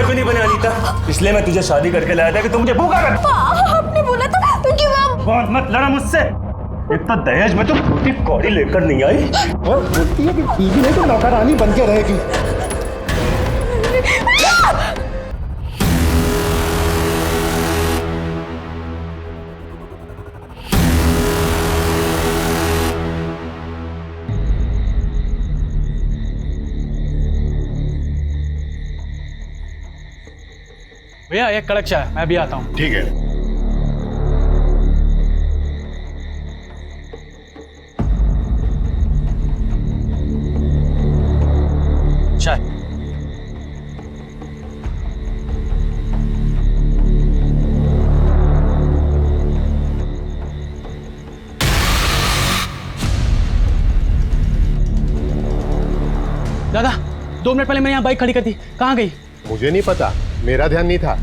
भी नहीं बने अनीता, इसलिए मैं तुझे शादी करके लाया था कि तू मुझे भूखा कर। आपने बोला था तो क्यों आप बहुत मत लड़ा मुझसे। इतना दहेज में तो टूटी कौड़ी लेकर नहीं आई और बोलती है कि बीवी नहीं तो नौकरानी बन के रहेगी। भैया एक कड़क चाय, मैं भी आता हूँ। ठीक है। चाय। दादा 2 मिनट पहले मैंने यहाँ बाइक खड़ी कर दी, कहाँ गई? मुझे नहीं पता, मेरा ध्यान नहीं था।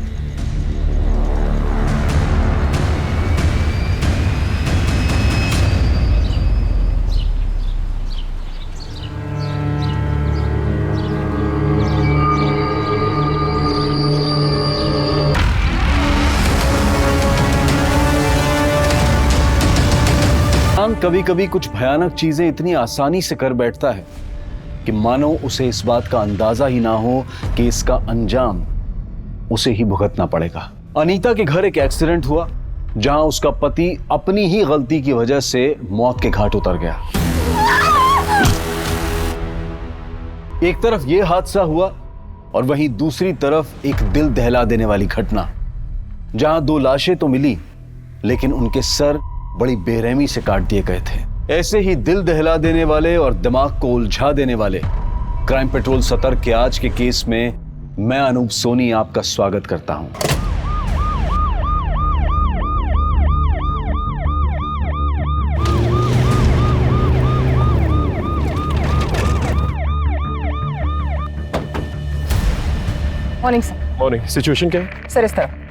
कभी कभी कुछ भयानक चीजें इतनी आसानी से कर बैठता है कि मानो उसे इस बात का अंदाजा ही ना हो कि इसका अंजाम उसे ही भुगतना पड़ेगा। अनीता के घर एक एक्सीडेंट हुआ जहां उसका पति अपनी ही गलती की वजह से मौत के घाट उतर गया। एक तरफ यह हादसा हुआ और वहीं दूसरी तरफ एक दिल दहला देने वाली घटना जहां 2 लाशें तो मिली लेकिन उनके सर बड़ी बेरहमी से काट दिए गए थे। ऐसे ही दिल दहला देने वाले और दिमाग को उलझा देने वाले क्राइम पेट्रोल सतर्क के आज के केस में मैं अनूप सोनी आपका स्वागत करता हूं। Morning sir. मॉर्निंग। सिचुएशन क्या है? सर इस तरफ।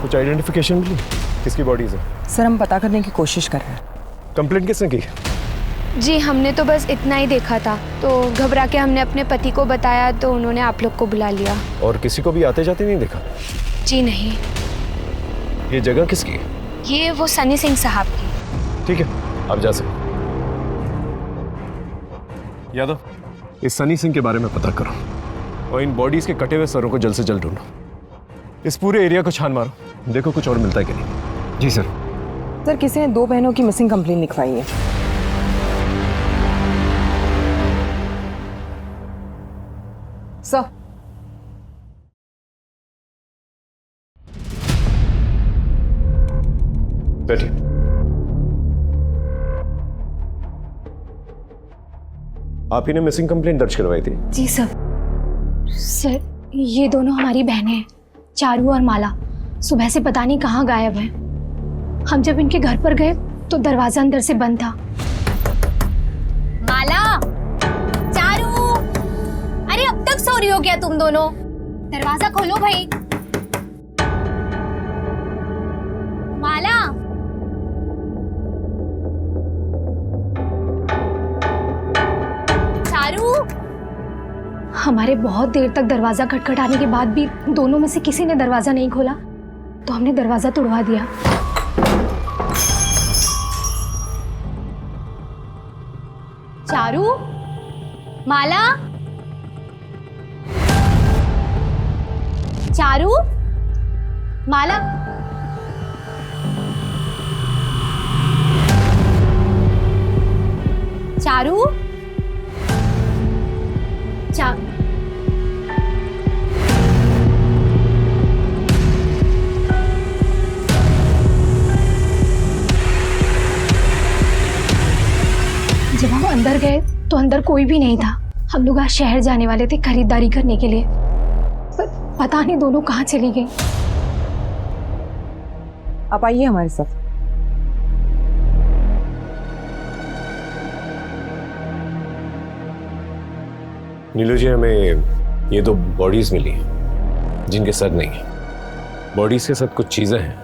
कुछ आइडेंटिफिकेशन मिली? किसकी बॉडीज है? सर हम पता करने की कोशिश कर रहे हैं। कंप्लेंट किसने की? जी हमने तो बस इतना ही देखा था, तो घबरा के हमने अपने पति को बताया तो उन्होंने आप लोग को बुला लिया। और किसी को भी आते जाते नहीं देखा? जी नहीं। ये जगह किसकी है? ये वो सनी सिंह साहब की। ठीक है, आप जा सकते। यादव, इस सनी सिंह के बारे में पता करो और इन बॉडीज के कटे हुए सरों को जल्द से जल्द ढूंढो। इस पूरे एरिया को छान मारो, देखो कुछ और मिलता है कि नहीं। जी सर। सर किसी ने 2 बहनों की मिसिंग कंप्लेंट लिखवाई है। सर बैठिए। आप ही ने मिसिंग कंप्लेंट दर्ज करवाई थी? जी सर ये दोनों हमारी बहनें हैं, चारू और माला। सुबह से पता नहीं कहाँ गायब है। हम जब इनके घर पर गए तो दरवाजा अंदर से बंद था। माला, चारू, अरे अब तक सो रही हो क्या तुम दोनों? दरवाजा खोलो भाई। माला, चारू। हमारे बहुत देर तक दरवाजा खटखटाने के बाद भी दोनों में से किसी ने दरवाजा नहीं खोला, तो हमने दरवाजा तोड़वा दिया। चारू, माला, चारू, माला। चारू, जब हम अंदर गए तो अंदर कोई भी नहीं था। हम लोग आज शहर जाने वाले थे खरीदारी करने के लिए, पर पता नहीं दोनों कहाँ चली गई। आप आइए हमारे साथ। नीलू जी, हमें ये 2 बॉडीज मिली हैं जिनके सर नहीं है। बॉडीज के साथ कुछ चीजें हैं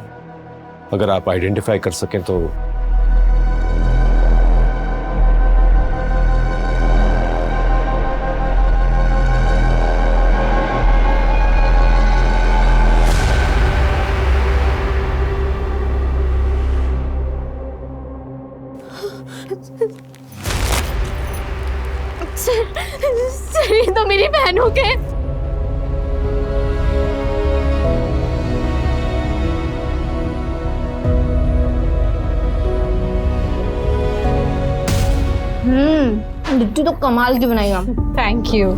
अगर आप आइडेंटिफाई कर सकें तो। सर ये तो मेरी बहनों के। लिट्टी तो कमाल की बनाई आप। Thank you.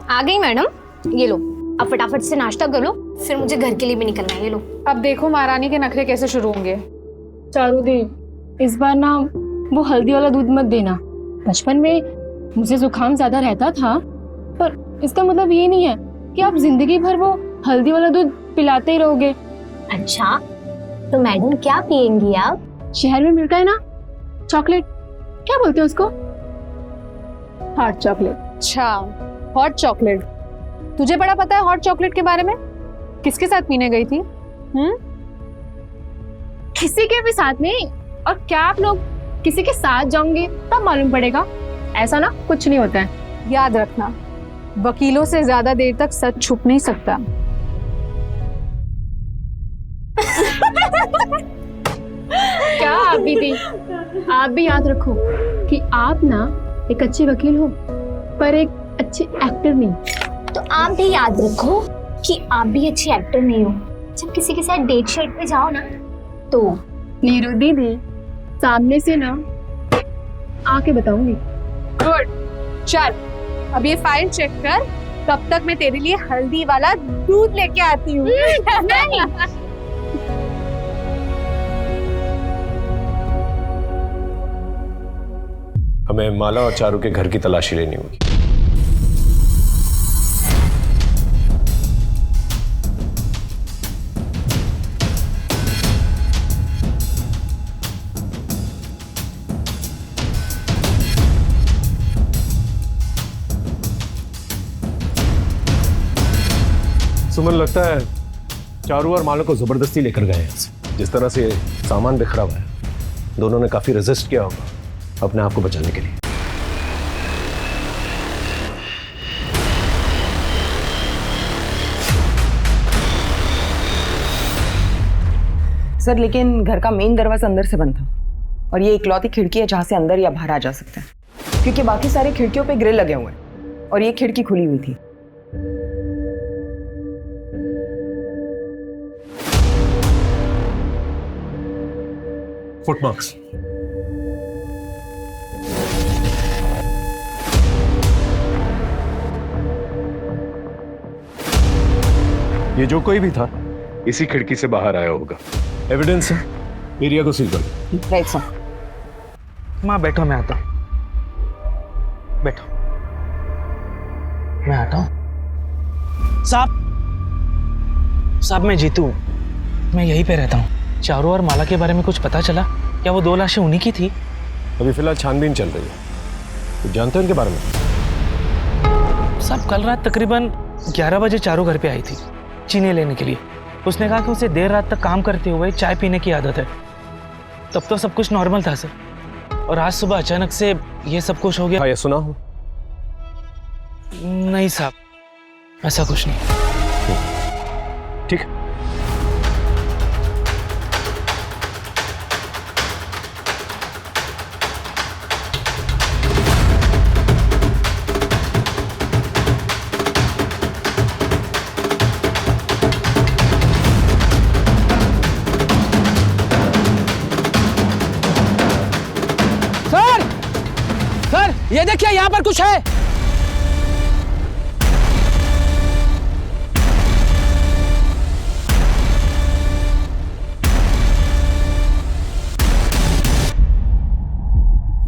आ गई मैडम, ये लो अब फटाफट से नाश्ता कर लो, फिर मुझे घर के लिए भी निकलना है। ये लो। अब देखो महारानी के नखरे कैसे शुरू होंगे। चारू दी, इस बार ना वो हल्दी वाला दूध मत देना। बचपन में मुझे जुकाम ज्यादा रहता था, पर इसका मतलब ये नहीं है कि आप जिंदगी भर वो हल्दी वाला दूध पिलाते ही रहोगे। अच्छा तो मैडम क्या पियेंगी आप? शहर में मिलता है ना चॉकलेट, क्या बोलते हैं उसको? Hot chocolate. अच्छा, हॉट चॉकलेट। तुझे बड़ा पता है हॉट चॉकलेट के बारे में? किसके साथ पीने गई थी? किसी के भी साथ नहीं। और क्या आप लोग किसी के साथ जाओगे तब मालूम पड़ेगा। ऐसा ना कुछ नहीं होता है। याद रखना, वकीलों से ज्यादा देर तक सच छुप नहीं सकता। क्या आप दीदी, आप भी याद रखो कि आप ना एक अच्छे वकील हो, पर एक अच्छे एक्टर नहीं। तो आप भी याद रखो कि आप भी अच्छी एक्टर नहीं हो। जब किसी के साथ डेट शेट पे जाओ ना तो नीरू दीदी सामने से ना आके बताऊंगी। गुड, चल अब ये फाइल चेक कर, तब तक मैं तेरे लिए हल्दी वाला दूध लेके आती हूँ। नहीं। हमें माला और चारू के घर की तलाशी लेनी होगी। सुमन, लगता है चारू और माला को जबरदस्ती लेकर गए हैं। जिस तरह से सामान बिखरा हुआ है, दोनों ने काफी रेजिस्ट किया होगा अपने आप को बचाने के लिए। सर लेकिन घर का मेन दरवाजा अंदर से बंद था, और ये इकलौती खिड़की है जहां से अंदर या बाहर आ जा सकते हैं, क्योंकि बाकी सारी खिड़कियों पे ग्रिल लगे हुए हैं और ये खिड़की खुली हुई थी। फुटमार्क्स। ये जो कोई भी था इसी खिड़की से बाहर आया होगा। एविडेंस है, एरिया को सील कर दो। Right sir. माँ बैठो, मैं आता हूँ। बैठो, मैं आता हूँ। साहब मैं जीतू, मैं यहीं पे रहता हूँ। चारू और माला के बारे में कुछ पता चला? क्या वो 2 लाशें उन्हीं की थी? अभी फिलहाल छानबीन चल रही है। तो जानते हो उनके बारे में? साहब कल रात तकरीबन 11 बजे चारू घर पे आई थी चीनी लेने के लिए। उसने कहा कि उसे देर रात तक काम करते हुए चाय पीने की आदत है। तब तो सब कुछ नॉर्मल था सर, और आज सुबह अचानक से ये सब कुछ हो गया। हाँ, ये सुना हूँ। नहीं साहब, ऐसा कुछ नहीं। ठीक है। ये देखिए यहाँ पर कुछ है।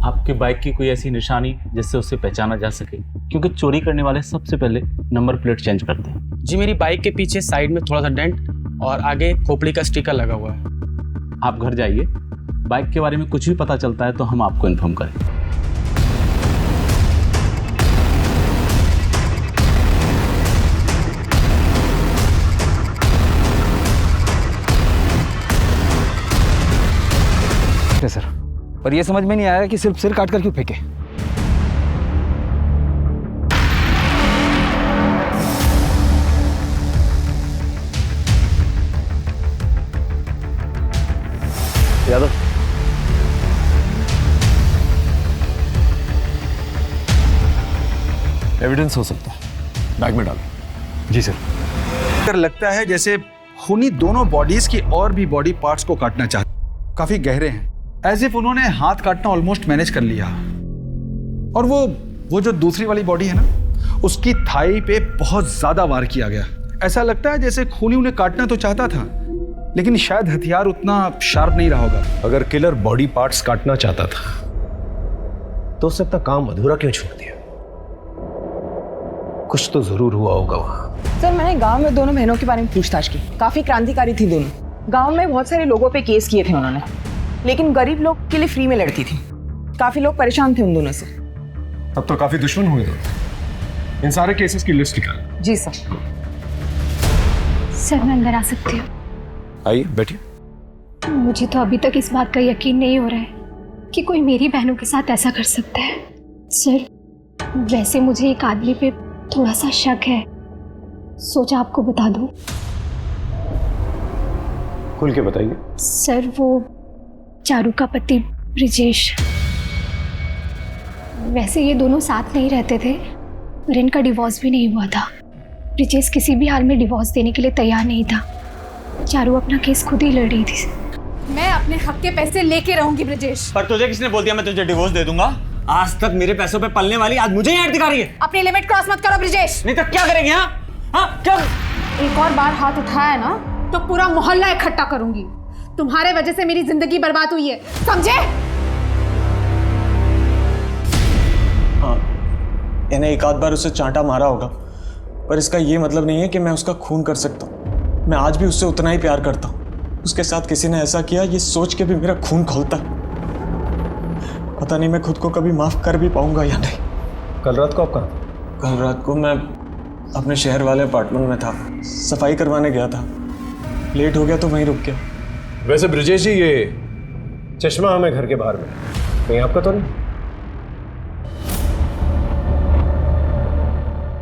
आपके बाइक की कोई ऐसी निशानी जिससे उसे पहचाना जा सके? क्योंकि चोरी करने वाले सबसे पहले नंबर प्लेट चेंज करते हैं। जी मेरी बाइक के पीछे साइड में थोड़ा सा डेंट और आगे खोपड़ी का स्टिकर लगा हुआ है। आप घर जाइए, बाइक के बारे में कुछ भी पता चलता है तो हम आपको इन्फॉर्म करें। पर यह समझ में नहीं आया कि सिर्फ सिर काट कर क्यों फेंके। यादव, एविडेंस हो सकता है, बैग में डालो। जी सर। लगता है जैसे खूनी दोनों बॉडीज की और भी बॉडी पार्ट्स को काटना चाहते, काफी गहरे हैं, एज इफ उन्होंने हाथ काटना ऑलमोस्ट मैनेज कर लिया। और वो जो दूसरी वाली बॉडी है ना, उसकी थाई पे बहुत ज्यादा वार किया गया। ऐसा लगता है जैसे खूनी उन्हें काटना तो चाहता था, लेकिन शायद हथियार उतना शार्प नहीं रहा होगा। अगर किलर बॉडी पार्ट्स काटना चाहता था तो उसने अपना काम अधूरा क्यों छोड़ दिया? कुछ तो जरूर हुआ होगा वहां। सर, मैंने गांव में दोनों बहनों के बारे में पूछताछ की। काफी क्रांतिकारी थी दोनों। गांव में बहुत सारे लोगों पे केस किए थे उन्होंने, लेकिन गरीब लोग के लिए फ्री में लड़ती थी। काफी लोग परेशान थे उन दोनों से। अब तो काफी दुश्मन हुए दोनों। इन सारे केसेस की लिस्ट निकाल। जी सर। सर, मैं अंदर आ सकती हूँ? आइए, बैठिए। मुझे तो अभी तक इस बात का यकीन नहीं हो रहा है कि कोई मेरी बहनों के साथ ऐसा कर सकता है। सर, वैसे मुझे एक आदमी पे थोड़ा सा शक है, सोचा आपको बता दूं। खुल के बताइए। सर, वो चारू का पति ब्रिजेश, वैसे ये दोनों साथ नहीं रहते थे, पर इनका डिवोर्स भी नहीं हुआ था। ब्रिजेश किसी भी हाल में डिवोर्स देने के लिए तैयार नहीं था। चारू अपना केस खुद ही लड़ रही थी। मैं अपने हक के पैसे लेके रहूंगी ब्रिजेश। पर तुझे किसने बोल दिया मैं तुझे डिवोर्स दे दूंगा? आज तक मेरे पैसों पे पलने वाली आज मुझे ही ऐड दिखा रही है। अपनी लिमिट क्रॉस मत करो ब्रिजेश। नहीं तो क्या करेंगे? हाँ, क्या? एक और बार हाथ उठाया ना तो पूरा मोहल्ला इकट्ठा करूंगी। तुम्हारे वजह से मेरी जिंदगी बर्बाद हुई है, समझे? हाँ, इन्हें एक आध बार उसे चांटा मारा होगा, पर इसका ये मतलब नहीं है कि मैं उसका खून कर सकता हूँ। मैं आज भी उससे उतना ही प्यार करता हूँ। उसके साथ किसी ने ऐसा किया ये सोच के भी मेरा खून खौलता है। पता नहीं मैं खुद को कभी माफ कर भी पाऊंगा या नहीं। कल रात को आप कहाँ? कल रात को मैं अपने शहर वाले अपार्टमेंट में था, सफाई करवाने गया था। लेट हो गया तो वहीं रुक गया। वैसे ब्रिजेश जी, ये चश्मा हमें घर के बाहर में कहीं आपका तो नहीं?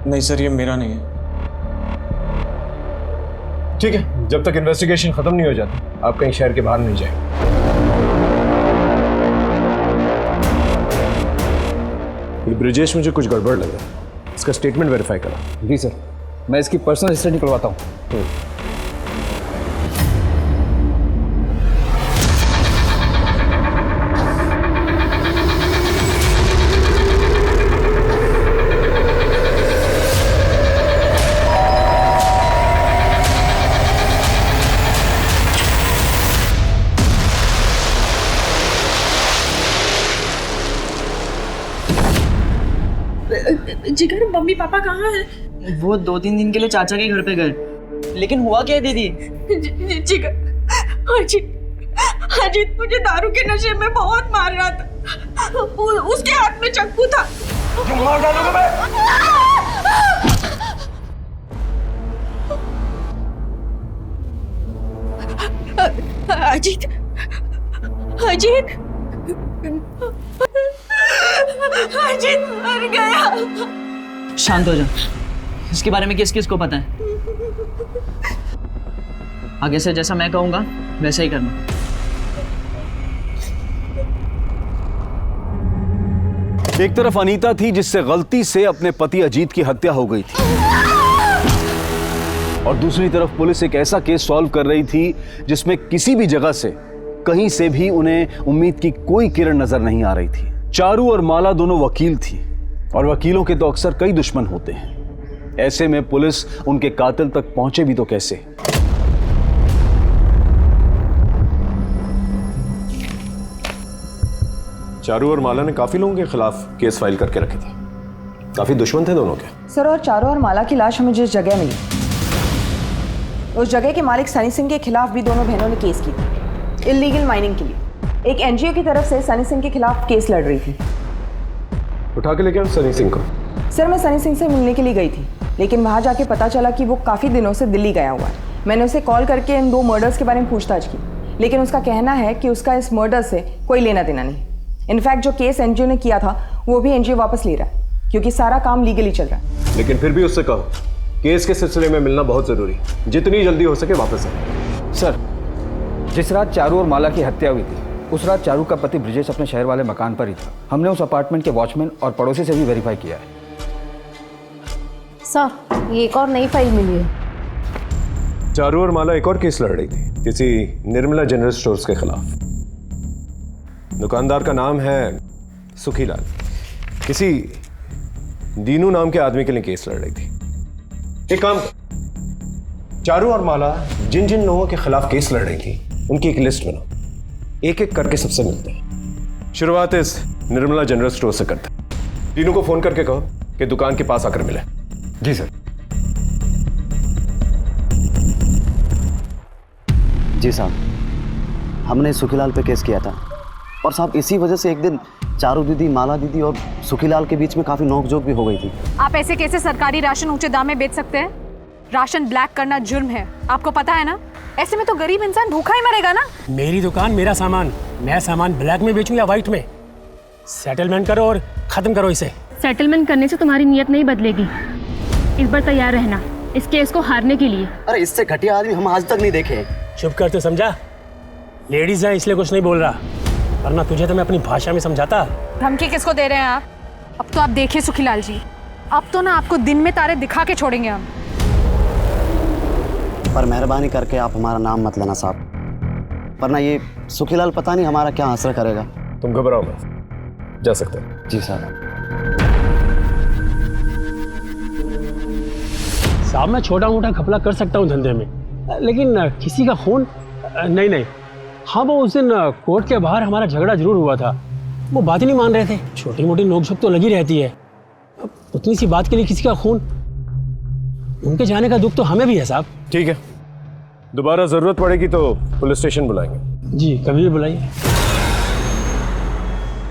नहीं सर, ये मेरा नहीं है। ठीक है, जब तक इन्वेस्टिगेशन खत्म नहीं हो जाती आप कहीं शहर के बाहर नहीं जाएंगे। ये ब्रिजेश मुझे कुछ गड़बड़ लग रहा है, इसका स्टेटमेंट वेरीफाई करा। जी सर, मैं इसकी पर्सनल हिस्ट्री निकलवाता हूँ। जिगर, मम्मी पापा कहाँ हैं? वो 2-3 दिन के लिए चाचा के घर पे गए। लेकिन हुआ क्या है दीदी? जिगर, अजीत मुझे दारू के नशे में बहुत मार रहा था। उसके हाथ में चाकू था। मार डालूंगा मैं। अजीत, अजीत, अजीत मर गया। शांत हो जा। इसके बारे में किस किस को पता है? आगे से जैसा मैं कहूंगा वैसा ही करना। एक तरफ अनीता थी जिससे गलती से अपने पति अजीत की हत्या हो गई थी, और दूसरी तरफ पुलिस एक ऐसा केस सॉल्व कर रही थी जिसमें किसी भी जगह से, कहीं से भी उन्हें उम्मीद की कोई किरण नजर नहीं आ रही थी। चारू और माला दोनों वकील थी, और वकीलों के तो अक्सर कई दुश्मन होते हैं। ऐसे में पुलिस उनके कातिल तक पहुंचे भी तो कैसे? चारू और माला ने काफी लोगों के खिलाफ केस फाइल करके रखे थे, काफी दुश्मन थे दोनों के। सर, और चारू और माला की लाश हमें जिस जगह मिली, उस जगह के मालिक सनी सिंह के खिलाफ भी दोनों बहनों ने केस की थी, इल्लीगल माइनिंग के लिए। एक एनजीओ की तरफ से सनी सिंह के खिलाफ केस लड़ रही थी। उठा के लेके आओ सनी सिंह को। सर, मैं सनी सिंह से मिलने के लिए गई थी, लेकिन वहाँ जाके पता चला कि वो काफ़ी दिनों से दिल्ली गया हुआ है। मैंने उसे कॉल करके इन 2 मर्डर्स के बारे में पूछताछ की, लेकिन उसका कहना है कि उसका इस मर्डर से कोई लेना देना नहीं। इनफैक्ट जो केस एनजीओ ने किया था वो भी एनजीओ वापस ले रहा है क्योंकि सारा काम लीगली चल रहा है। लेकिन फिर भी उससे कहो केस के सिलसिले में मिलना बहुत जरूरी, जितनी जल्दी हो सके वापस आए। सर, जिस रात चारू और माला की हत्या हुई थी उस रात चारू का पति ब्रिजेश अपने शहर वाले मकान पर ही था। हमने उस अपार्टमेंट के वॉचमैन और पड़ोसी से भी वेरीफाई किया है। सर, ये एक और नई फाइल मिली है। चारू और माला एक और केस लड़ रही थी किसी निर्मला जनरल स्टोर्स के खिलाफ। दुकानदार का नाम है सुखीलाल। किसी दीनू नाम के आदमी के लिए केस लड़ रही थी। एक काम कर, चारू और माला जिन जिन लोगों के खिलाफ केस लड़ रही थी उनकी एक लिस्ट बनाओ, एक एक करके सबसे मिलते हैं। शुरुआत इस निर्मला जनरल स्टोर से करते हैं। दीनू को फोन करके कहो कि दुकान के पास आकर मिले। जी सर। जी साहब, हमने सुखीलाल पे केस किया था और साहब इसी वजह से एक दिन चारू दीदी, माला दीदी और सुखीलाल के बीच में काफी नोकझोंक भी हो गई थी। आप ऐसे कैसे सरकारी राशन ऊंचे दाम में बेच सकते हैं? राशन ब्लैक करना जुर्म है, आपको पता है ना? ऐसे में तो गरीब इंसान भूखा ही मरेगा ना। मेरी दुकान, मेरा सामान, मैं सामान ब्लैक में बेचूं या व्हाइट में? सेटलमेंट करो और खत्म करो इसे। सेटलमेंट करने से तुम्हारी नीयत नहीं बदलेगी। इस बार तैयार रहना इस केस को हारने के लिए। अरे इससे घटिया आदमी हम आज तक नहीं देखे। चुप कर, तो समझा? लेडीज है इसलिए कुछ नहीं बोल रहा, वरना तुझे तो मैं अपनी भाषा में समझाता। धमकी किसको दे रहे हैं आप? अब तो आप देखिए सुखीलाल जी, अब तो ना आपको दिन में तारे दिखा के छोड़ेंगे हम। पर मेहरबानी करके आप हमारा नाम मत लेना साहब, वरना ये सुखीलाल पता नहीं हमारा क्या असर करेगा। तुम घबराओ मत, जा सकते हो। जी साहब। साहब मैं छोटा मोटा घपला कर सकता हूँ धंधे में, लेकिन किसी का खून नहीं। हाँ, वो उस दिन कोर्ट के बाहर हमारा झगड़ा जरूर हुआ था, वो बात ही नहीं मान रहे थे। छोटी मोटी नोकझोंक तो लगी रहती है, उतनी सी बात के लिए किसी का खून, उनके जाने का दुख तो हमें भी है साहब। ठीक है, दोबारा जरूरत पड़ेगी तो पुलिस स्टेशन बुलाएंगे। जी, कभी भी बुलाइए।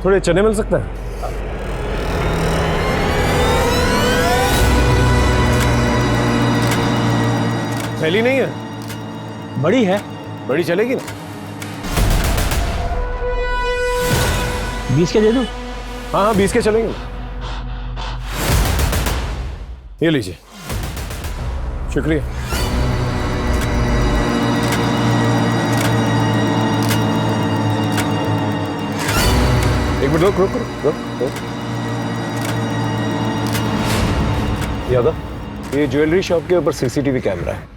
थोड़े चने मिल सकता है? थैली नहीं है? बड़ी है। बड़ी चलेगी ना? 20 के दे दूं? हाँ, 20 के चलेंगे। ये लीजिए। शुक्रिया। एक मिनट रुक। यादव, ये ज्वेलरी शॉप के ऊपर सीसीटीवी कैमरा है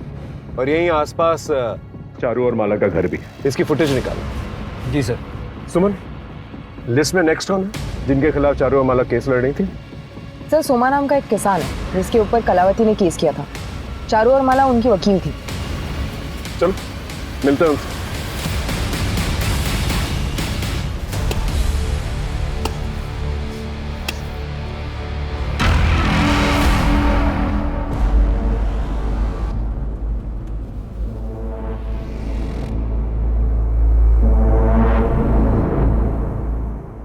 और यहीं आसपास चारू और माला का घर भी। इसकी फुटेज निकालो। जी सर। सुमन, लिस्ट में नेक्स्ट कौन है जिनके खिलाफ चारू और माला केस लड़ रही थी? सर, सोमा नाम का एक किसान है जिसके ऊपर कलावती ने केस किया था। चारू और माला उनकी वकील थी। चलो मिलते हैं।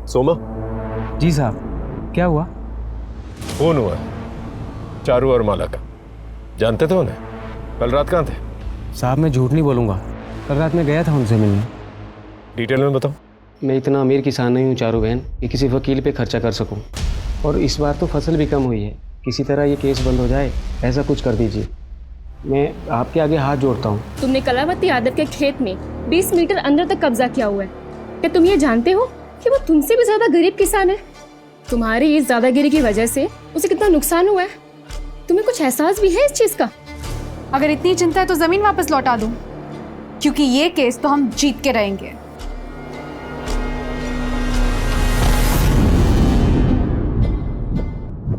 सोमा। जी साहब, क्या हुआ? फोन हुआ चारू और माला का। जानते थे उन्हें? कल रात कहाँ थे? साहब मैं झूठ नहीं बोलूँगा, कल रात में गया था उनसे मिलने। डिटेल में बताओ। मैं इतना अमीर किसान नहीं हूँ चारू बहन कि किसी वकील पे खर्चा कर सकूँ, और इस बार तो फसल भी कम हुई है। किसी तरह ये केस बंद हो जाए, ऐसा कुछ कर दीजिए। मैं आपके आगे हाथ जोड़ता हूँ। तुमने कलावती यादव के खेत में 20 मीटर अंदर तक कब्जा किया हुआ है। क्या तुम ये जानते हो कि वो तुमसे भी ज्यादा गरीब किसान है? तुम्हारी इस दादागिरी की वजह से उसे कितना नुकसान हुआ है, तुम्हें कुछ एहसास भी है इस चीज का? अगर इतनी चिंता है तो जमीन वापस लौटा दूं, क्योंकि ये केस तो हम जीत के रहेंगे।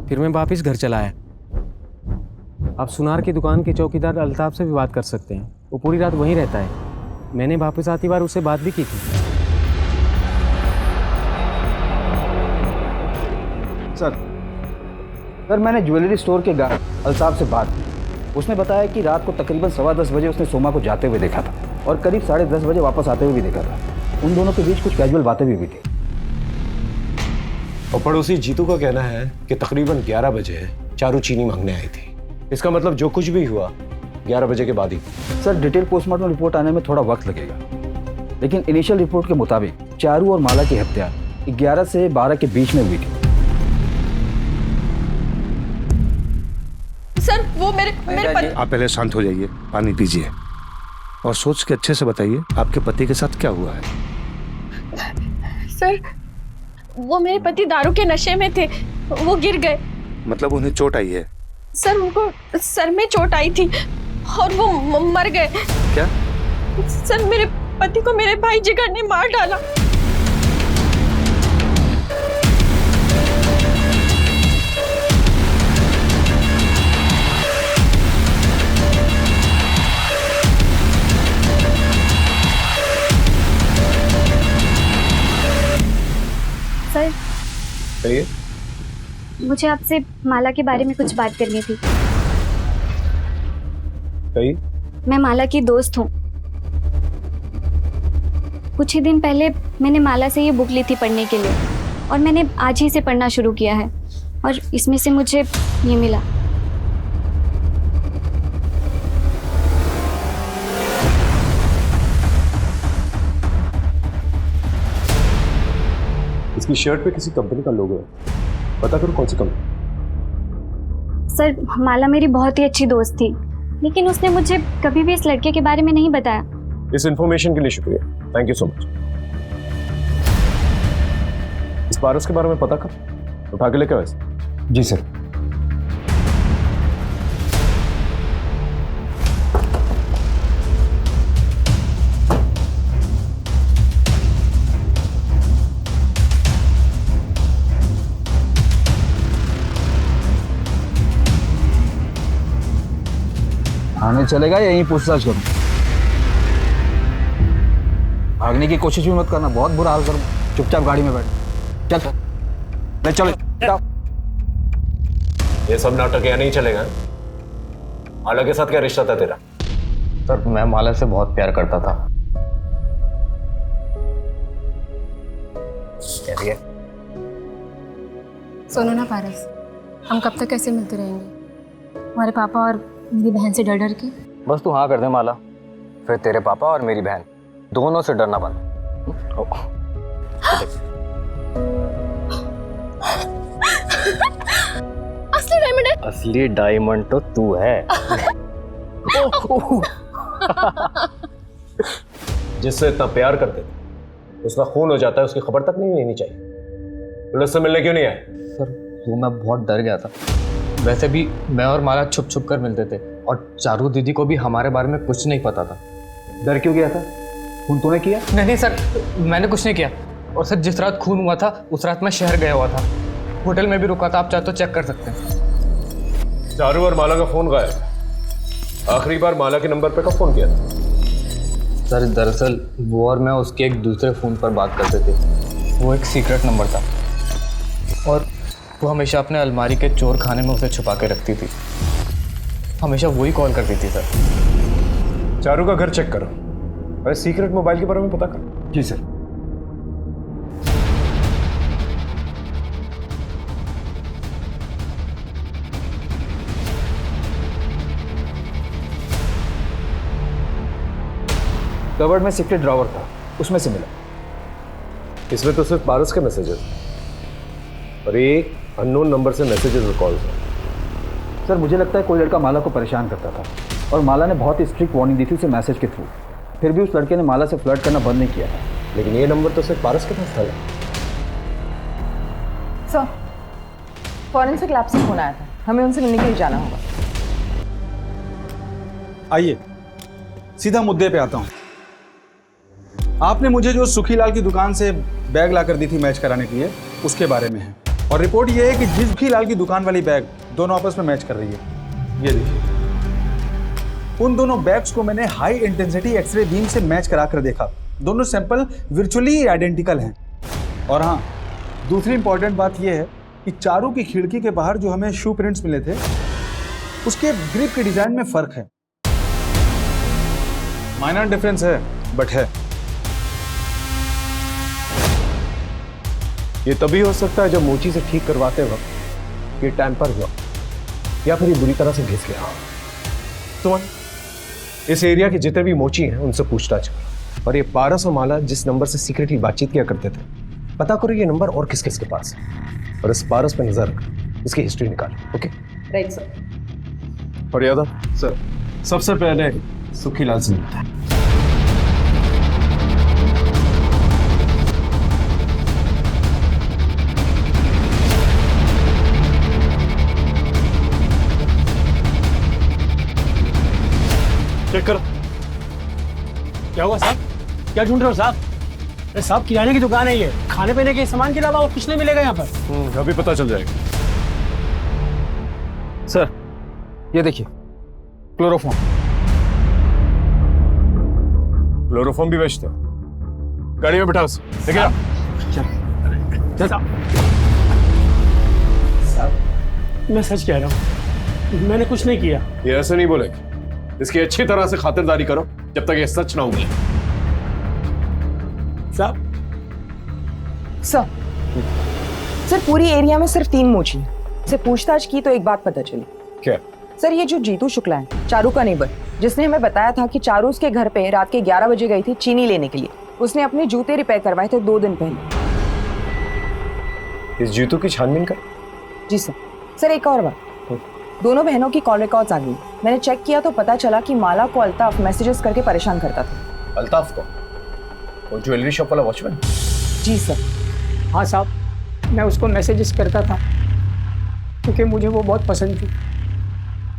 फिर मैं वापिस घर चला आया। आप सुनार की दुकान के चौकीदार अल्ताफ से भी बात कर सकते हैं, वो पूरी रात वहीं रहता है। मैंने वापस आती बार उससे बात भी की थी। सर, मैंने ज्वेलरी स्टोर के गार्ड अल्ताफ से बात की। उसने बताया कि रात को तकरीबन 10:15 बजे उसने सोमा को जाते हुए देखा था और करीब 10:30 बजे वापस आते हुए भी देखा था। उन दोनों के बीच कुछ कैजुअल बातें भी हुई थी। और पड़ोसी जीतू का कहना है कि तकरीबन 11 बजे चारू चीनी मांगने आई थी। इसका मतलब जो कुछ भी हुआ 11 बजे के बाद ही। सर, डिटेल पोस्टमार्टम रिपोर्ट आने में थोड़ा वक्त लगेगा, लेकिन इनिशियल रिपोर्ट के मुताबिक चारू और माला की हत्या 11 से 12 के बीच में हुई थी। सर वो मेरे पति। आप पहले शांत हो जाइए, पानी पीजिए और सोच के अच्छे से बताइए आपके पति के साथ क्या हुआ है। सर वो मेरे पति दारू के नशे में थे, वो गिर गए। मतलब उन्हें चोट आई है? सर उनको सर में चोट आई थी और वो मर गए। क्या? सर मेरे पति को मेरे भाई जिगर ने मार डाला। सर कहिए। मुझे आपसे माला के बारे में कुछ बात करनी थी। कहिए। मैं माला की दोस्त हूँ। कुछ ही दिन पहले मैंने माला से ये बुक ली थी पढ़ने के लिए और मैंने आज ही से पढ़ना शुरू किया है और इसमें से मुझे ये मिला। इसकी शर्ट पे किसी कंपनी का लोगो है, पता करो कौन सी कंपनी। सर माला मेरी बहुत ही अच्छी दोस्त थी, लेकिन उसने मुझे कभी भी इस लड़के के बारे में नहीं बताया। इस इंफॉर्मेशन के लिए शुक्रिया, थैंक यू सो मच। इस पारस के बारे में पता कर, उठा के लेकर वैसे। जी सर। थाने चलेगा या यहीं पूछताछ करूं? भागने की कोशिश भी मत करना, बहुत बुरा हाल करूं। चुपचाप गाड़ी में बैठ। चल ले चलो। ये सब नाटक यहाँ नहीं चलेगा। माला के साथ क्या रिश्ता था तेरा? सर मैं माला से बहुत प्यार करता था। सुनो ना पारस, हम कब तक ऐसे मिलते रहेंगे? हमारे पापा और मेरी बहन से डर डर के। बस तू हाँ कर दे माला, फिर तेरे पापा और मेरी बहन दोनों से डरना बंद। असली डायमंड है। असली डायमंड तो तू है। जिससे इतना प्यार करते थे उसका खून हो जाता है, उसकी खबर तक नहीं लेनी चाहिए। पुलिस से मिलने क्यों नहीं आए? सर वो मैं बहुत डर गया था। वैसे भी मैं और माला छुप छुप कर मिलते थे और चारू दीदी को भी हमारे बारे में कुछ नहीं पता था। डर क्यों गया था? खून तूने किया? नहीं सर, मैंने कुछ नहीं किया। और सर जिस रात खून हुआ था उस रात मैं शहर गया हुआ था, होटल में भी रुका था, आप चाहे तो चेक कर सकते हैं। चारू और माला का फोन गायब। आखिरी बार माला के नंबर पे कब फोन किया था? सर दरअसल वो और मैं उसके एक दूसरे फ़ोन पर बात करते थे। वो एक सीक्रेट नंबर था और वो हमेशा अपने अलमारी के चोर खाने में उसे छुपा के रखती थी। हमेशा वही कॉल करती थी सर। चारू का घर चेक करो और सीक्रेट मोबाइल के बारे में पता करो। जी सर। कवर्ड में सीक्रेट ड्रॉवर था, उसमें से मिला। इसमें तो सिर्फ पारस के मैसेजेस और एक अननोन नंबर से मैसेजेस और कॉल्स हैं। सर मुझे लगता है कोई लड़का माला को परेशान करता था और माला ने बहुत ही स्ट्रिक्ट वार्निंग दी थी उसे मैसेज के थ्रू। फिर भी उस लड़के ने माला से फ्लर्ट करना बंद नहीं किया था। लेकिन ये नंबर तो सिर्फ पारस के पास था। सर फॉरेंसिक लैब से फोन आया था, हमें उनसे मिलने के लिए जाना होगा। आइए सीधा मुद्दे पे आता हूँ। आपने मुझे जो सुखीलाल की दुकान से बैग लाकर दी थी मैच कराने के लिए, उसके बारे में है। और रिपोर्ट ये है कि जिस सुखीलाल की दुकान वाली बैग दोनों आपस में मैच कर रही है। ये देखिए, उन दोनों बैग्स को मैंने हाई इंटेंसिटी एक्सरे बीम से मैच करा कर देखा। दोनों सैंपल वर्चुअली आइडेंटिकल हैं। और हाँ, दूसरी इंपॉर्टेंट बात यह है कि चारू की खिड़की के बाहर जो हमें शू प्रिंट्स मिले थे, उसके ग्रिप के डिजाइन में फर्क है। माइनर डिफरेंस है, बट है। ये तभी हो सकता है जब मोची से ठीक करवाते वक्त ये टैंपर हुआ या फिर ये बुरी तरह से घिस गया। तो इस एरिया के जितने भी मोची हैं उनसे पूछताछ कर। और ये पारस और माला जिस नंबर से सीक्रेटली बातचीत किया करते थे, पता करो ये नंबर और किस किस के पास है, और इस पारस पे नजर रख, इसकी हिस्ट्री निकाल। Okay right sir. और यादव सर, सबसे पहले सुखीलाल से मिलता है। चेक करो। क्या हुआ साहब? क्या ढूंढ रहे हो साहब? अरे साहब, किराने की दुकान है ये, खाने पीने के सामान के अलावा और कुछ नहीं मिलेगा यहाँ पर। अभी पता चल जाएगा। सर ये देखिए, क्लोरोफॉर्म। क्लोरोफॉर्म भी बेचते हो? गाड़ी में बिठाओ उसे, लेके आओ। चल साहब, मैं सच कह रहा हूँ, मैंने कुछ नहीं किया। ये ऐसे नहीं बोलेगा, इसकी अच्छी तरह से खातिरदारी करो जब तक ये सच ना उगले। साहब सर पूरी एरिया में सिर्फ 3 मोची से पूछताछ की तो एक बात पता चली। क्या? सर ये जो जीतू शुक्ला है, चारू का नेबर, जिसने हमें बताया था कि चारू उसके घर पे रात के 11 बजे गई थी चीनी लेने के लिए। उसने अपने जूते रिपेयर करवाए थे 2 दिन पहले। इस जीतू की छानबीन कर। जी सर। सर एक और बात, दोनों बहनों की कॉल रिकॉर्ड्स आ गई। मैंने चेक किया तो पता चला कि माला को अल्ताफ मैसेजेस करके परेशान करता था। अल्ताफ को? वो ज्वेलरी शॉप वाला वॉचमैन? जी सर। हाँ साहब, मैं उसको मैसेजेस करता था क्योंकि मुझे वो बहुत पसंद थी।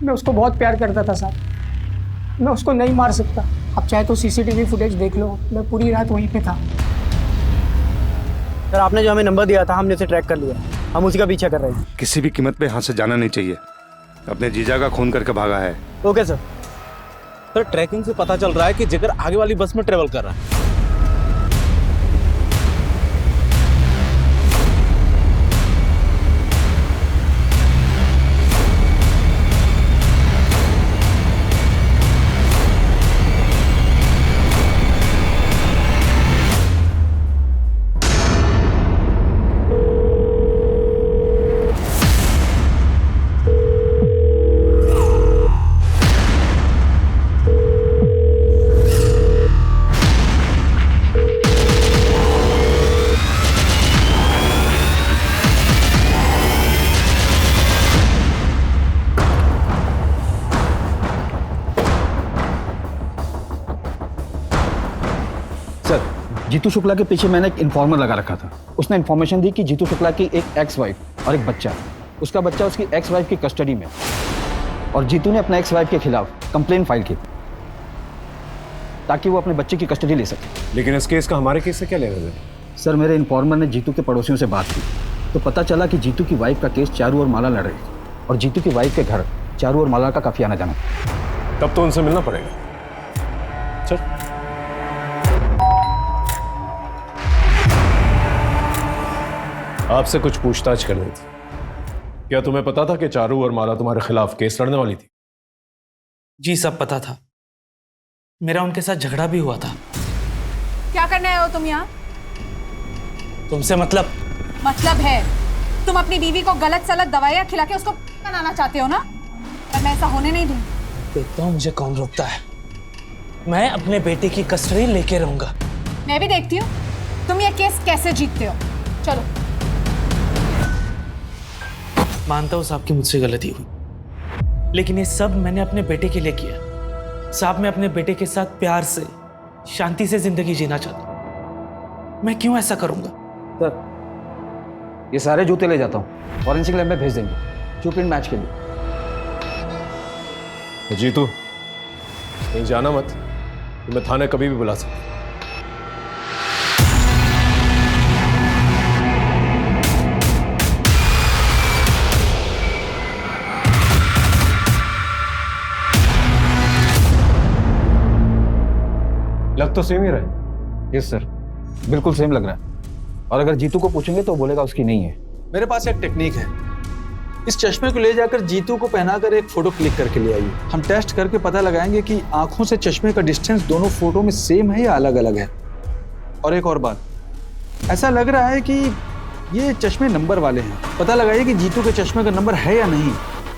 मैं उसको बहुत प्यार करता था साहब। मैं उसको नहीं मार सकता। आप चाहे तो सीसीटीवी फुटेज देख लो, मैं पूरी रात वहीं पे था। सर आपने जो हमें नंबर दिया था, हमने उसे ट्रैक कर लिया, हम उसी का पीछा कर रहे हैं। किसी भी कीमत पे यहाँ से जाना नहीं चाहिए। अपने जीजा का खून करके भागा है। Okay sir. सर ट्रैकिंग से पता चल रहा है कि जिगर आगे वाली बस में ट्रेवल कर रहा है। जीतू शुक्ला के पीछे मैंने एक इन्फॉर्मर लगा रखा था। उसने इन्फॉर्मेशन दी कि जीतू शुक्ला की एक एक्स वाइफ और एक बच्चा, उसका बच्चा उसकी एक्स वाइफ की कस्टडी में, और जीतू ने अपने एक्स वाइफ के खिलाफ कंप्लेन फाइल की ताकि वो अपने बच्चे की कस्टडी ले सके। लेकिन इस केस का हमारे केस से क्या लेना देना? सर मेरे इन्फॉर्मर ने जीतू के पड़ोसियों से बात की तो पता चला कि जीतू की वाइफ का केस चारू और माला लड़ रही थी, और जीतू की वाइफ के घर चारू और माला का काफी आना जाना। तब तो उनसे मिलना पड़ेगा। चल। आपसे कुछ पूछताछ करनी थी। क्या तुम्हें पता था कि चारू और माला तुम्हारे खिलाफ केस लड़ने वाली थी? जी सब पता था। मेरा उनके साथ झगड़ा भी हुआ था। क्या करने आए हो तुम यहाँ? तुमसे मतलब है तुम अपनी बीवी को गलत सलत दवाइयाँ खिला के उसको बनाना चाहते हो ना? पर मैं ऐसा होने नहीं दूंगी। देखता हूँ मुझे कौन रोकता है। मैं अपने बेटे की कस्टडी लेके रहूंगा। मैं भी देखती हूँ तुम ये केस कैसे जीतते हो। चलो। मानता हूँ साहब की मुझसे गलती हुई, लेकिन ये सब मैंने अपने बेटे के लिए किया। साहब मैं अपने बेटे के साथ प्यार से शांति से जिंदगी जीना चाहता हूँ। मैं क्यों ऐसा करूंगा? सर ये सारे जूते ले जाता हूँ, फॉरेंसिक लैब में भेज देंगे प्रिंट मैच के लिए। जीतू कहीं जाना मत, तुम्हें थाने कभी भी बुला सकता। लग तो सेम ही रहा है। यस सर, बिल्कुल सेम लग रहा है। और अगर जीतू को पूछेंगे तो बोलेगा उसकी नहीं है। मेरे पास एक टेक्निक है। इस चश्मे को ले जाकर जीतू को पहनाकर एक फोटो क्लिक करके ले आइए। हम टेस्ट करके पता लगाएंगे कि आंखों से चश्मे का डिस्टेंस दोनों फोटो में सेम है या अलग अलग है। और एक और बात, ऐसा लग रहा है कि ये चश्मे नंबर वाले हैं। पता लगाइए कि जीतू के चश्मे का नंबर है या नहीं,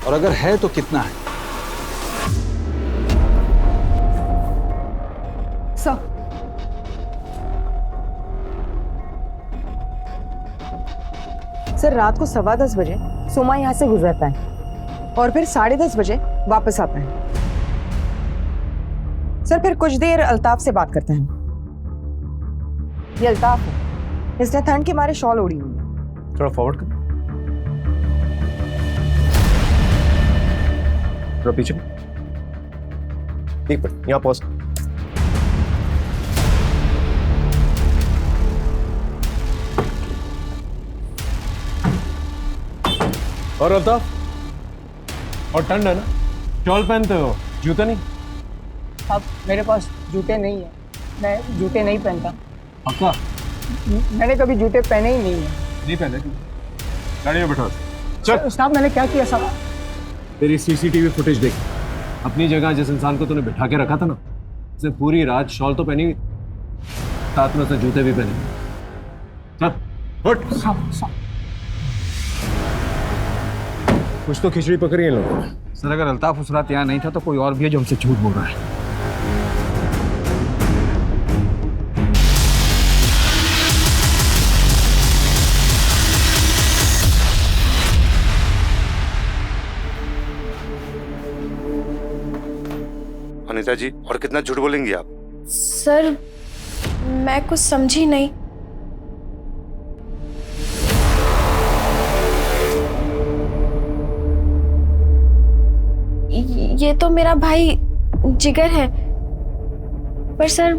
और अगर है तो कितना है। सर रात को 10:15 बजे सोमा यहाँ से गुजरता है और फिर 10:30 बजे वापस आता है। सर फिर कुछ देर अल्ताफ से बात करते हैं। ये अल्ताफ है, इसने ठंड के मारे शॉल ओढ़ी हुई है। थोड़ा फॉरवर्ड कर, थोड़ा पीछे, एक मिनट यहाँ पॉज। और अल्ताफ, और ठंड है ना, शॉल पहनते हो, जूता नहीं? अब मेरे पास जूते नहीं है, मैं जूते नहीं पहनता। पक्का? मैंने कभी जूते पहने ही नहीं है। नहीं पहने? गाड़ी में बैठो, चल। साहब मैंने क्या किया साहब? तेरी सीसीटीवी फुटेज देख, अपनी जगह जिस इंसान को तूने बिठा के रखा था ना, उसने पूरी रात शॉल तो पहनी, साथ में उसने जूते भी पहने। चल उठ। कुछ तो खिचड़ी पकड़ी है लोगों ने। सर अगर अल्ताफ उस रात यहाँ नहीं था तो कोई और भी है जो हमसे झूठ बोल रहा है। अनीता जी, और कितना झूठ बोलेंगी आप? सर मैं कुछ समझी नहीं। ये तो मेरा भाई जिगर है, पर सर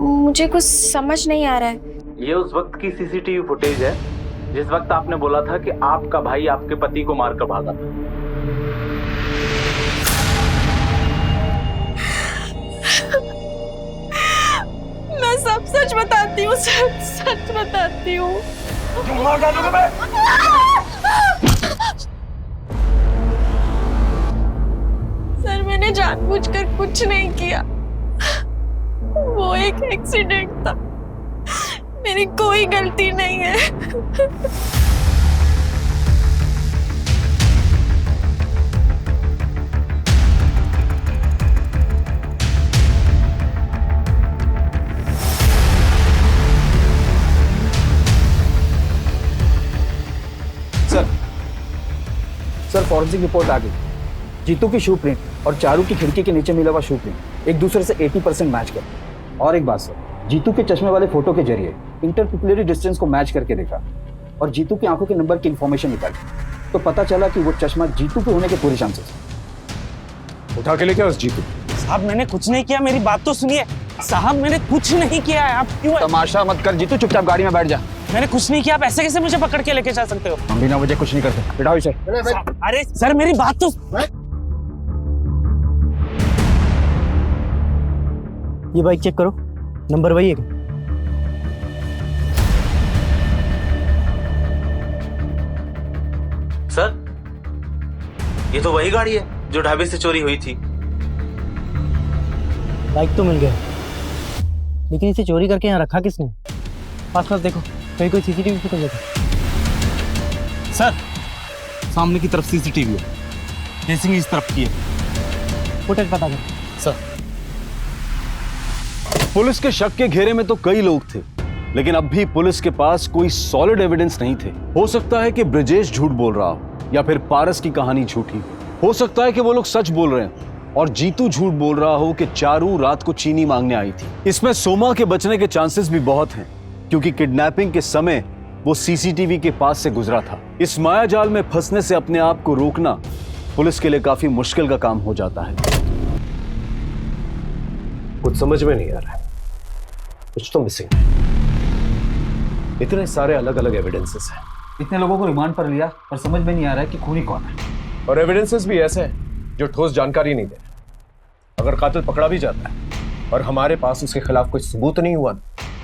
मुझे कुछ समझ नहीं आ रहा है। ये उस वक्त की सीसीटीवी फुटेज है जिस वक्त आपने बोला था कि आपका भाई आपके पति को मारकर भागा था। मैं सब सच बताती हूँ सर, सच बताती हूँ। मार डालूंगा मैं। सर मैंने जानबूझकर कुछ नहीं किया, वो एक एक्सीडेंट था, मेरी कोई गलती नहीं है। सर फॉरेंसिक रिपोर्ट आ गई। जीतू की शू प्रिंट और चारू की खिड़की के नीचे मिला हुआ शू प्रिंट एक दूसरे से 80% मैच कर। और एक बात सर, जीतू के चश्मे वाले फोटो के जरिए इंटरपिपुलरी डिस्टेंस को मैच करके देखा और जीतू की आंखों के नंबर की इंफॉर्मेशन निकाली तो पता चला कि वो चश्मा जीतू के होने के पूरे चांसेस। उठा के लेके उस जीतू। साहब मैंने कुछ नहीं किया, मेरी बात तो सुनिए। साहब मैंने कुछ नहीं किया है, आप क्यों तमाशा मत कर जीतू, चुपचाप गाड़ी में बैठ जा। मैंने कुछ नहीं किया, आप ऐसे कैसे मुझे पकड़ के लेके जा सकते हो? हम बिना वजह कुछ नहीं करते, बैठाओ इसे। अरे सर मेरी बात तो। ये बाइक चेक करो, नंबर वही है। सर ये तो वही गाड़ी है जो ढाबे से चोरी हुई थी। बाइक तो मिल गया, लेकिन इसे चोरी करके यहाँ रखा किसने? पास देखो, कहीं कोई सीसीटीवी फुटेज है? सर सामने की तरफ सीसीटीवी है, फेसिंग इस तरफ की है। फुटेज पता कर सर। पुलिस के शक के घेरे में तो कई लोग थे, लेकिन अब भी पुलिस के पास कोई सॉलिड एविडेंस नहीं थे। हो सकता है कि ब्रजेश झूठ बोल रहा हो या फिर पारस की कहानी झूठी हो सकता है कि वो लोग सच बोल रहे हैं और जीतू झूठ बोल रहा हो कि चारू रात को चीनी मांगने आई थी। इसमें सोमा के बचने के चांसेस भी बहुत हैं, क्योंकि किडनैपिंग के समय वो सीसीटीवी के पास से गुजरा था। इस मायाजाल में फंसने से अपने आप को रोकना पुलिस के लिए काफी मुश्किल का काम हो जाता है। कुछ समझ में नहीं आ रहा है, कुछ तो मिसिंग है। इतने सारे अलग अलग एविडेंसेस हैं। इतने लोगों को रिमांड पर लिया पर समझ में नहीं आ रहा है कि खूनी कौन है। और एविडेंसेस भी ऐसे हैं जो ठोस जानकारी नहीं दे। अगर कातिल पकड़ा भी जाता है और हमारे पास उसके खिलाफ कोई सबूत नहीं हुआ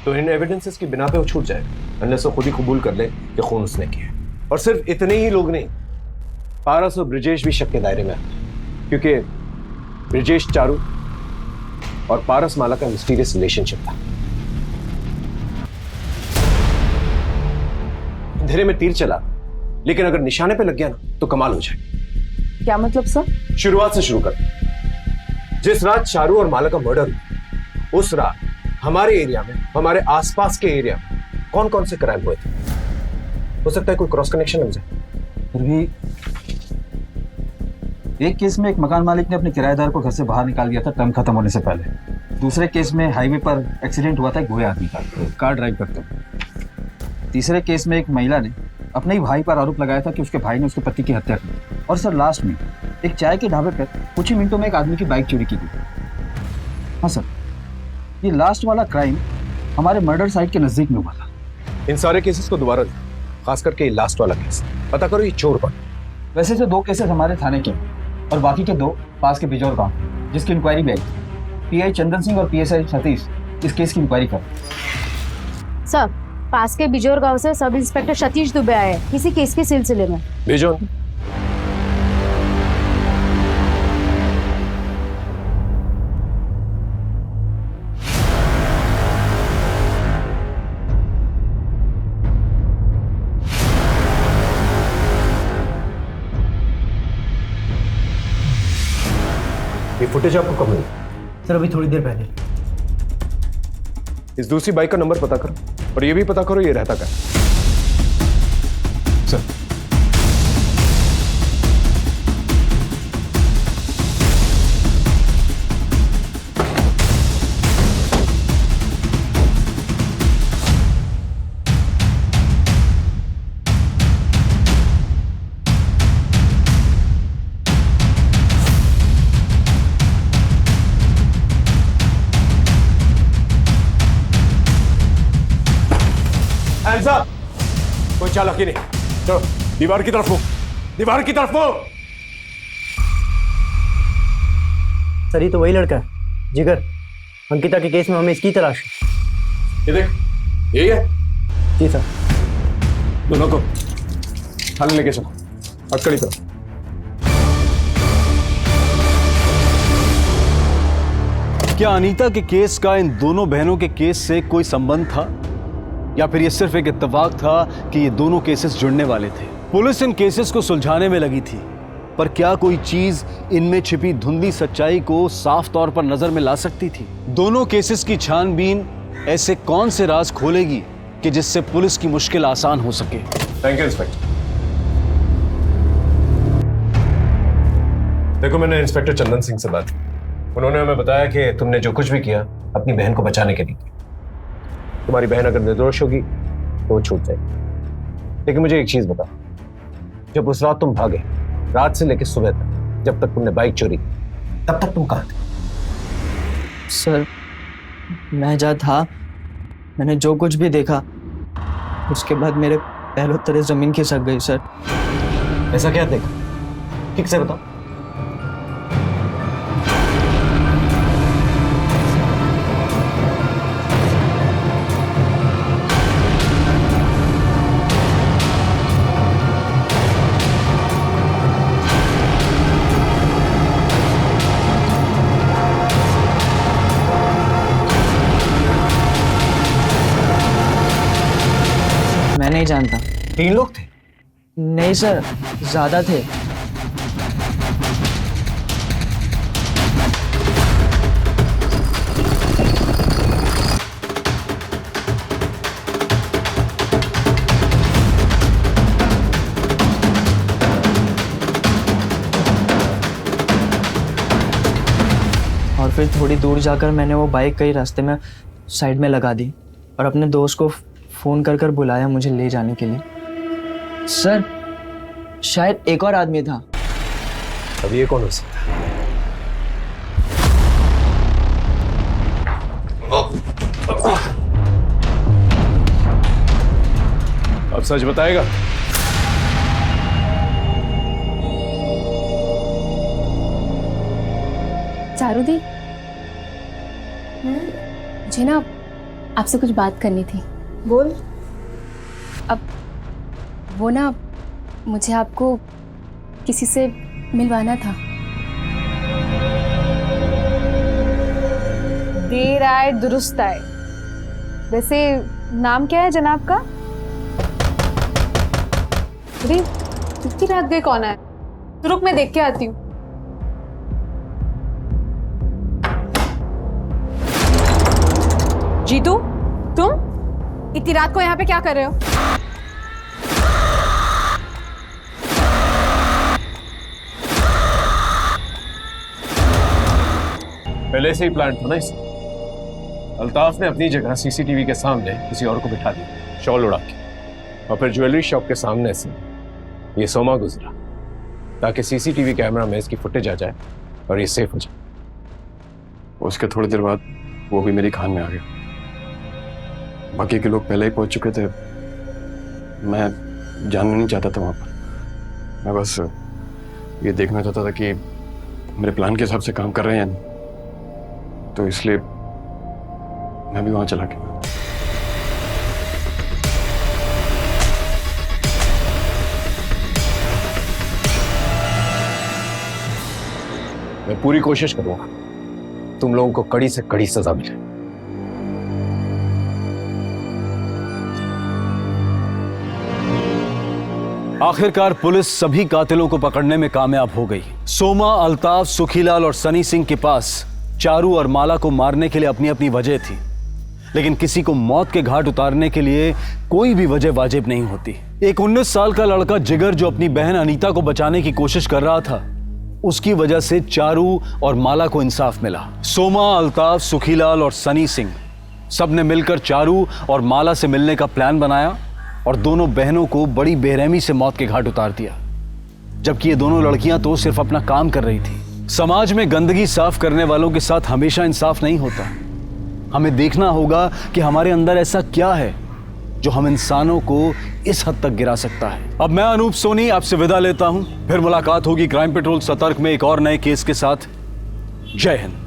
तो इन एविडेंसेस की बिना पे वो छूट जाएगा, अनलेस वो खुद ही कबूल कर ले कि खून उसने किया। और सिर्फ इतने ही लोग नहीं, पारस और ब्रजेश भी शक के दायरे में आते हैं, क्योंकि ब्रजेश चारू और पारस माला का मिस्टीरियस रिलेशनशिप था। अंधेरे में तीर चला, लेकिन अगर निशाने पे लग गया ना तो कमाल हो जाए। क्या मतलब सर? शुरुआत से शुरू कर। जिस रात चारू और माला का मर्डर हुआ, उस रात हमारे एरिया में, हमारे आसपास के एरिया में कौन कौन से क्राइम हुए थे? हो सकता है कोई क्रॉस कनेक्शन लग जाए। फिर भी एक केस में एक मकान मालिक ने अपने किराएदार को घर से बाहर निकाल दिया था टर्म खत्म होने से पहले। दूसरे केस में हाईवे पर एक्सीडेंट हुआ था एक गोया आदमी का, कार ड्राइव करते हुए। तीसरे केस में एक महिला ने अपने ही भाई पर आरोप लगाया था कि उसके भाई ने उसके पति की हत्या की। और सर लास्ट में एक चाय के ढाबे पर कुछ ही मिनटों में एक आदमी की बाइक चोरी की गई। हाँ सर, ये लास्ट वाला क्राइम हमारे मर्डर साइट के नजदीक में हुआ था। इन सारे केसेस को दोबारा खास करके लास्ट वाला केस पता करो, ये चोर कौन। वैसे तो 2 केसेस हमारे थाने के और बाकी के 2 पास के बिजौर गांव, जिसकी इंक्वायरी भी आई। पीआई चंदन सिंह और पीएसआई सतीश इस केस की इंक्वायरी कर। सर, पास के बिजौर गांव से सब इंस्पेक्टर सतीश दुबे आए किसी केस के सिलसिले में। भेजो। ये फुटेज आपको कब मिली? सर अभी थोड़ी देर पहले। इस दूसरी बाइक का नंबर पता करो और ये भी पता करो ये रहता क्या। सर कोई चालाकी नहीं, चलो दीवार की तरफ हो, दीवार की तरफ हो। सर ये तो वही लड़का है जिगर, अंकिता के केस में हमें इसकी तलाश है। ये देख, यही है। जी सर। दोनों को थाने लेके चलो, अटकड़ी तरफ। क्या अनीता के केस का इन दोनों बहनों के केस से कोई संबंध था, या फिर ये सिर्फ एक इत्तेफाक था कि ये दोनों केसेस जुड़ने वाले थे? पुलिस इन केसेस को सुलझाने में लगी थी, पर क्या कोई चीज इनमें छिपी धुंधली सच्चाई को साफ तौर पर नजर में ला सकती थी? दोनों केसेस की छानबीन ऐसे कौन से राज खोलेगी कि जिससे पुलिस की मुश्किल आसान हो सके? Thank you inspector. देखो, मैंने इंस्पेक्टर चंदन सिंह से बात की। उन्होंने हमें बताया कि तुमने जो कुछ भी किया अपनी बहन को बचाने के लिए किया। तुम्हारी बहन अगर निर्दोष होगी तो वो छूट जाएगी। लेकिन मुझे एक चीज बता, जब उस रात तुम भागे, रात से लेकर सुबह तक, जब तक तुमने बाइक चोरी की, तब तक तुम कहाँ थे? सर मैं जहाँ था, मैंने जो कुछ भी देखा, उसके बाद मेरे पैरों तले जमीन खिसक गई सर। ऐसा क्या देखा, ठीक से बताओ। मैं नहीं जानता। 3 लोग थे? नहीं सर, ज्यादा थे। और फिर थोड़ी दूर जाकर मैंने वो बाइक कहीं रास्ते में साइड में लगा दी और अपने दोस्त को फोन कर कर बुलाया मुझे ले जाने के लिए। सर शायद एक और आदमी था। अब ये कौन हो सकता है? अब सच बताएगा? चारूदी, मुझे ना आपसे कुछ बात करनी थी। बोल। अब वो ना मुझे आपको किसी से मिलवाना था। देर आए दुरुस्त आए। वैसे नाम क्या है जनाब का? अरे इतनी रात गए कौन है? तो रुक मैं देख के आती हूँ। जीतू, तुम इतनी रात को यहाँ पे क्या कर रहे हो? पहले से ही प्लान था ना इस। अल्ताफ ने अपनी जगह सीसीटीवी के सामने किसी और को बिठा दिया, शॉल उड़ा के, और फिर ज्वेलरी शॉप के सामने से ये सोमा गुजरा ताकि सीसीटीवी कैमरा में इसकी फुटेज आ जाए और ये सेफ हो जाए। उसके थोड़ी देर बाद वो भी मेरी खान में आ गया। बाकी के लोग पहले ही पहुंच चुके थे, मैं जानना नहीं चाहता था वहां पर। मैं बस ये देखना चाहता था कि मेरे प्लान के हिसाब से काम कर रहे हैं या नहीं, तो इसलिए मैं भी वहां चला गया। मैं पूरी कोशिश करूंगा तुम लोगों को कड़ी से कड़ी सजा मिले। आखिरकार पुलिस सभी कातिलों को पकड़ने में कामयाब हो गई। सोमा, अल्ताफ, सुखीलाल और सनी सिंह के पास चारू और माला को मारने के लिए अपनी अपनी वजह थी, लेकिन किसी को मौत के घाट उतारने के लिए कोई भी वजह वाजिब नहीं होती। एक 19 साल का लड़का जिगर जो अपनी बहन अनीता को बचाने की कोशिश कर रहा था, उसकी वजह से चारू और माला को इंसाफ मिला। सोमा, अल्ताफ, सुखीलाल और सनी सिंह सबने मिलकर चारू और माला से मिलने का प्लान बनाया और दोनों बहनों को बड़ी बेरहमी से मौत के घाट उतार दिया। जबकि ये दोनों लड़कियां तो सिर्फ अपना काम कर रही थी। समाज में गंदगी साफ करने वालों के साथ हमेशा इंसाफ नहीं होता। हमें देखना होगा कि हमारे अंदर ऐसा क्या है जो हम इंसानों को इस हद तक गिरा सकता है। अब मैं अनूप सोनी आपसे विदा लेता हूं, फिर मुलाकात होगी क्राइम पेट्रोल सतर्क में एक और नए केस के साथ। जय हिंद।